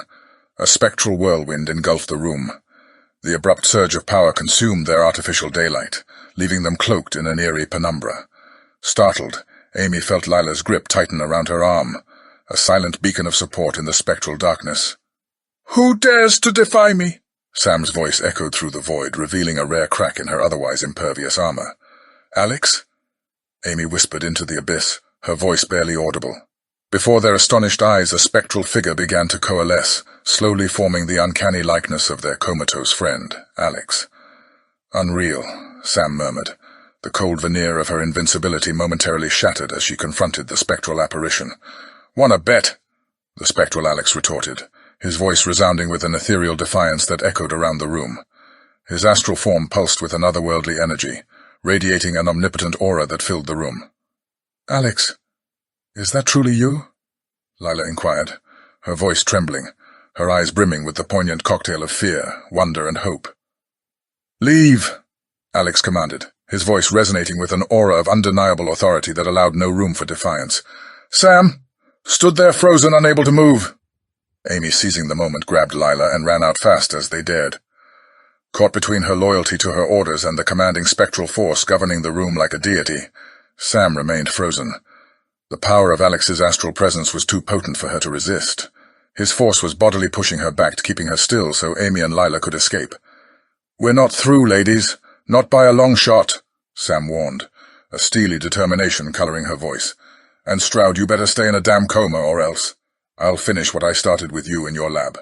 a spectral whirlwind engulfed the room. The abrupt surge of power consumed their artificial daylight, leaving them cloaked in an eerie penumbra. Startled, Amy felt Lila's grip tighten around her arm, a silent beacon of support in the spectral darkness. Who dares to defy me? Sam's voice echoed through the void, revealing a rare crack in her otherwise impervious armor. Alex? Amy whispered into the abyss, her voice barely audible. Before their astonished eyes, a spectral figure began to coalesce, slowly forming the uncanny likeness of their comatose friend, Alex. Unreal, Sam murmured, the cold veneer of her invincibility momentarily shattered as she confronted the spectral apparition. "Wanna bet?" the spectral Alex retorted, his voice resounding with an ethereal defiance that echoed around the room. His astral form pulsed with an otherworldly energy, radiating an omnipotent aura that filled the room. "Alex, is that truly you?" Lila inquired, her voice trembling, her eyes brimming with the poignant cocktail of fear, wonder, and hope. "Leave," Alex commanded, his voice resonating with an aura of undeniable authority that allowed no room for defiance. Sam stood there frozen, unable to move. Amy, seizing the moment, grabbed Lila and ran out fast as they dared. Caught between her loyalty to her orders and the commanding spectral force governing the room like a deity, Sam remained frozen. The power of Alex's astral presence was too potent for her to resist. His force was bodily pushing her back, keeping her still so Amy and Lila could escape. "We're not through, ladies. Not by a long shot," Sam warned, a steely determination coloring her voice. "And Stroud, you better stay in a damn coma or else. I'll finish what I started with you in your lab."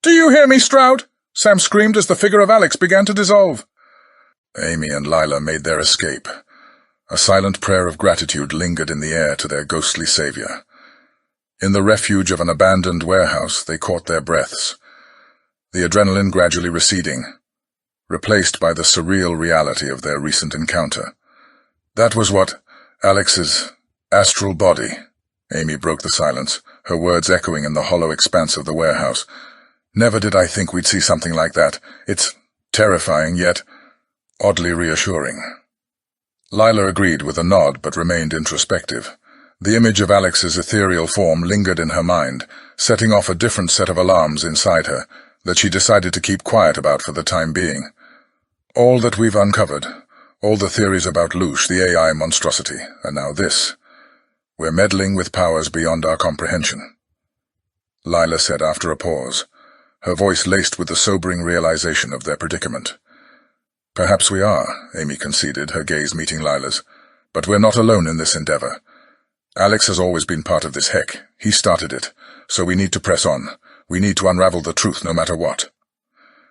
"Do you hear me, Stroud?" Sam screamed as the figure of Alex began to dissolve. Amy and Lila made their escape. A silent prayer of gratitude lingered in the air to their ghostly savior. In the refuge of an abandoned warehouse, they caught their breaths, the adrenaline gradually receding, replaced by the surreal reality of their recent encounter. That was what Alex's astral body. Amy broke the silence, her words echoing in the hollow expanse of the warehouse. "Never did I think we'd see something like that. It's terrifying, yet oddly reassuring." Lila agreed with a nod but remained introspective. The image of Alex's ethereal form lingered in her mind, setting off a different set of alarms inside her, that she decided to keep quiet about for the time being. All that we've uncovered, all the theories about Loosh, the AI monstrosity, and now this. We're meddling with powers beyond our comprehension. Lila said after a pause, her voice laced with the sobering realization of their predicament. Perhaps we are, Amy conceded, her gaze meeting Lila's, but we're not alone in this endeavor. Alex has always been part of this heck. He started it, so we need to press on. We need to unravel the truth no matter what.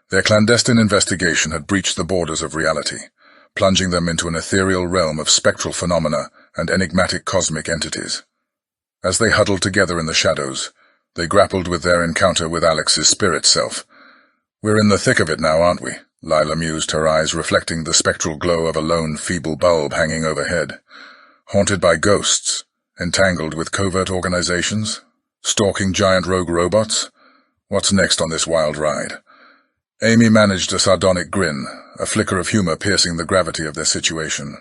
Their clandestine investigation had breached the borders of reality, plunging them into an ethereal realm of spectral phenomena and enigmatic cosmic entities. As they huddled together in the shadows, they grappled with their encounter with Alex's spirit self. We're in the thick of it now, aren't we? Lila mused, her eyes reflecting the spectral glow of a lone, feeble bulb hanging overhead. Haunted by ghosts, entangled with covert organizations, stalking giant rogue robots. What's next on this wild ride? Amy managed a sardonic grin, a flicker of humor piercing the gravity of their situation.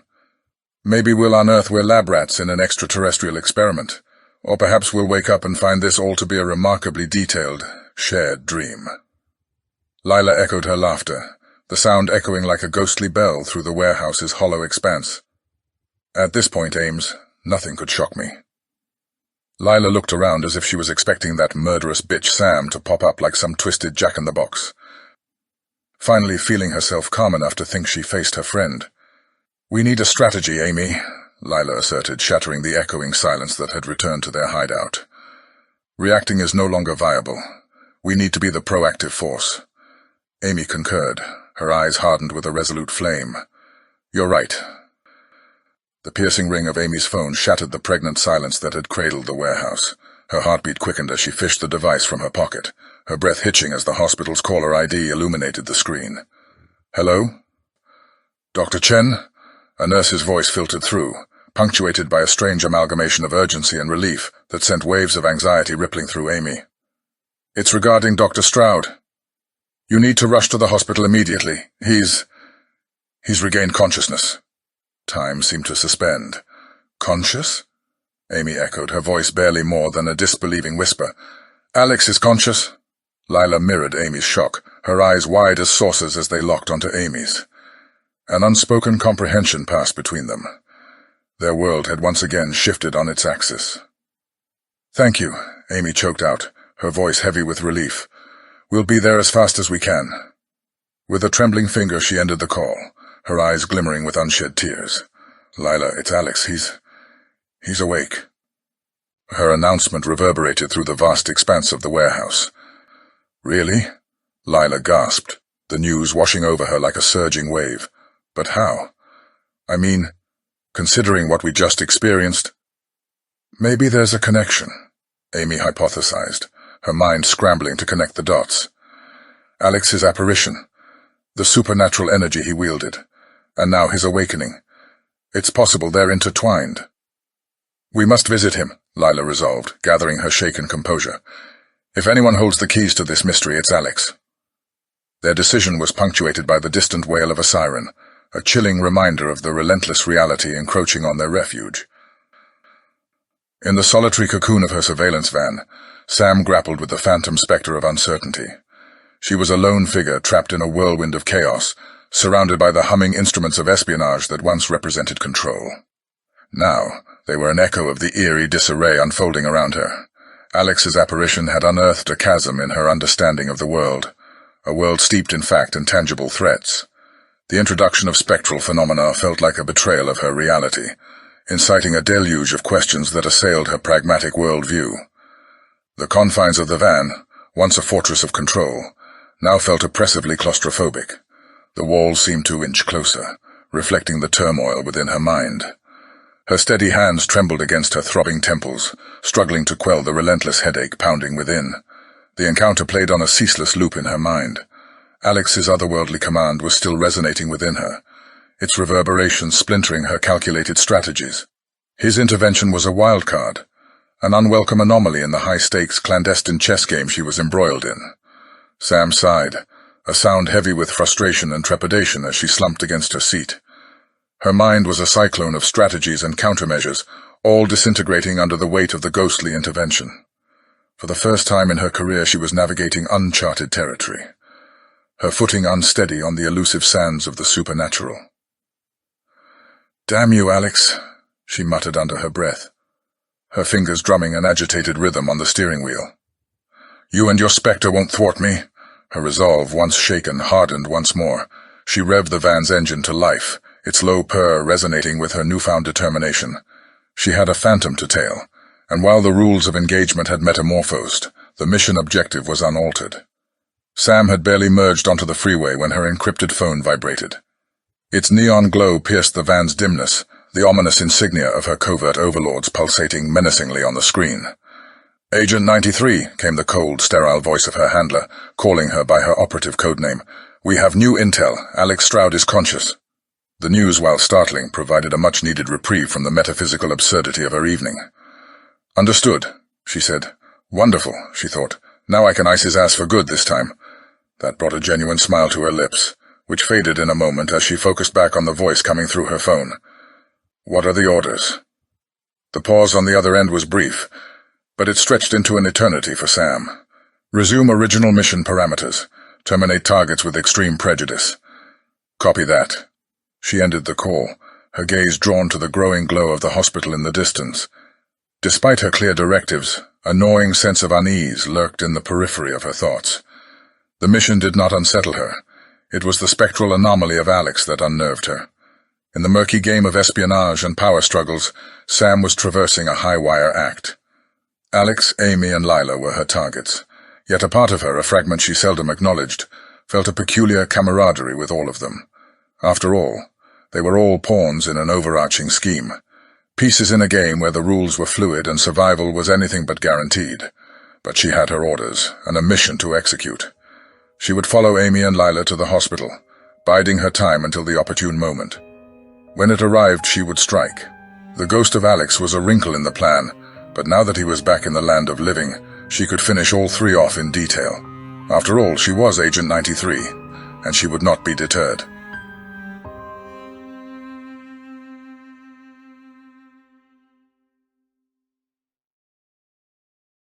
Maybe we'll unearth we're lab rats in an extraterrestrial experiment, or perhaps we'll wake up and find this all to be a remarkably detailed, shared dream. Lila echoed her laughter, the sound echoing like a ghostly bell through the warehouse's hollow expanse. At this point, Ames, nothing could shock me. Lila looked around as if she was expecting that murderous bitch Sam to pop up like some twisted jack-in-the-box. Finally feeling herself calm enough to think she faced her friend. We need a strategy, Amy, Lila asserted, shattering the echoing silence that had returned to their hideout. Reacting is no longer viable. We need to be the proactive force. Amy concurred, her eyes hardened with a resolute flame. You're right. The piercing ring of Amy's phone shattered the pregnant silence that had cradled the warehouse. Her heartbeat quickened as she fished the device from her pocket, her breath hitching as the hospital's caller ID illuminated the screen. Hello? Dr. Chen? A nurse's voice filtered through, punctuated by a strange amalgamation of urgency and relief that sent waves of anxiety rippling through Amy. It's regarding Dr. Stroud. You need to rush to the hospital immediately. He's regained consciousness. Time seemed to suspend. Conscious? Amy echoed, her voice barely more than a disbelieving whisper. Alex is conscious? Lila mirrored Amy's shock, her eyes wide as saucers as they locked onto Amy's. An unspoken comprehension passed between them. Their world had once again shifted on its axis. Thank you, Amy choked out, her voice heavy with relief. We'll be there as fast as we can. With a trembling finger she ended the call, her eyes glimmering with unshed tears. Lila, it's Alex. He's awake. Her announcement reverberated through the vast expanse of the warehouse. Really? Lila gasped, the news washing over her like a surging wave. But how? I mean, considering what we just experienced. Maybe there's a connection, Amy hypothesized, her mind scrambling to connect the dots. Alex's apparition, the supernatural energy he wielded, and now his awakening. It's possible they're intertwined. We must visit him, Lila resolved, gathering her shaken composure. If anyone holds the keys to this mystery, it's Alex. Their decision was punctuated by the distant wail of a siren, a chilling reminder of the relentless reality encroaching on their refuge. In the solitary cocoon of her surveillance van, Sam grappled with the phantom specter of uncertainty. She was a lone figure trapped in a whirlwind of chaos, surrounded by the humming instruments of espionage that once represented control. Now, they were an echo of the eerie disarray unfolding around her. Alex's apparition had unearthed a chasm in her understanding of the world, a world steeped in fact and tangible threats. The introduction of spectral phenomena felt like a betrayal of her reality, inciting a deluge of questions that assailed her pragmatic worldview. The confines of the van, once a fortress of control, now felt oppressively claustrophobic. The walls seemed to inch closer, reflecting the turmoil within her mind. Her steady hands trembled against her throbbing temples, struggling to quell the relentless headache pounding within. The encounter played on a ceaseless loop in her mind. Alex's otherworldly command was still resonating within her, its reverberations splintering her calculated strategies. His intervention was a wild card, an unwelcome anomaly in the high-stakes clandestine chess game she was embroiled in. Sam sighed, a sound heavy with frustration and trepidation as she slumped against her seat. Her mind was a cyclone of strategies and countermeasures, all disintegrating under the weight of the ghostly intervention. For the first time in her career, she was navigating uncharted territory, her footing unsteady on the elusive sands of the supernatural. "Damn you, Alex," she muttered under her breath, her fingers drumming an agitated rhythm on the steering wheel. "You and your spectre won't thwart me." Her resolve, once shaken, hardened once more. She revved the van's engine to life, its low purr resonating with her newfound determination. She had a phantom to tail, and while the rules of engagement had metamorphosed, the mission objective was unaltered. Sam had barely merged onto the freeway when her encrypted phone vibrated. Its neon glow pierced the van's dimness, the ominous insignia of her covert overlords pulsating menacingly on the screen. "Agent 93, came the cold, sterile voice of her handler, calling her by her operative codename. "We have new intel. Alex Stroud is conscious." The news, while startling, provided a much-needed reprieve from the metaphysical absurdity of her evening. "Understood," she said. "Wonderful," she thought. "Now I can ice his ass for good this time." That brought a genuine smile to her lips, which faded in a moment as she focused back on the voice coming through her phone. "What are the orders?" The pause on the other end was brief, but it stretched into an eternity for Sam. "Resume original mission parameters. Terminate targets with extreme prejudice." "Copy that." She ended the call, her gaze drawn to the growing glow of the hospital in the distance. Despite her clear directives, a gnawing sense of unease lurked in the periphery of her thoughts. The mission did not unsettle her. It was the spectral anomaly of Alex that unnerved her. In the murky game of espionage and power struggles, Sam was traversing a high-wire act. Alex, Amy, and Lila were her targets, yet a part of her, a fragment she seldom acknowledged, felt a peculiar camaraderie with all of them. After all, they were all pawns in an overarching scheme, pieces in a game where the rules were fluid and survival was anything but guaranteed. But she had her orders, and a mission to execute. She would follow Amy and Lila to the hospital, biding her time until the opportune moment. When it arrived, she would strike. The ghost of Alex was a wrinkle in the plan, but now that he was back in the land of living, she could finish all three off in detail. After all, she was Agent 93, and she would not be deterred.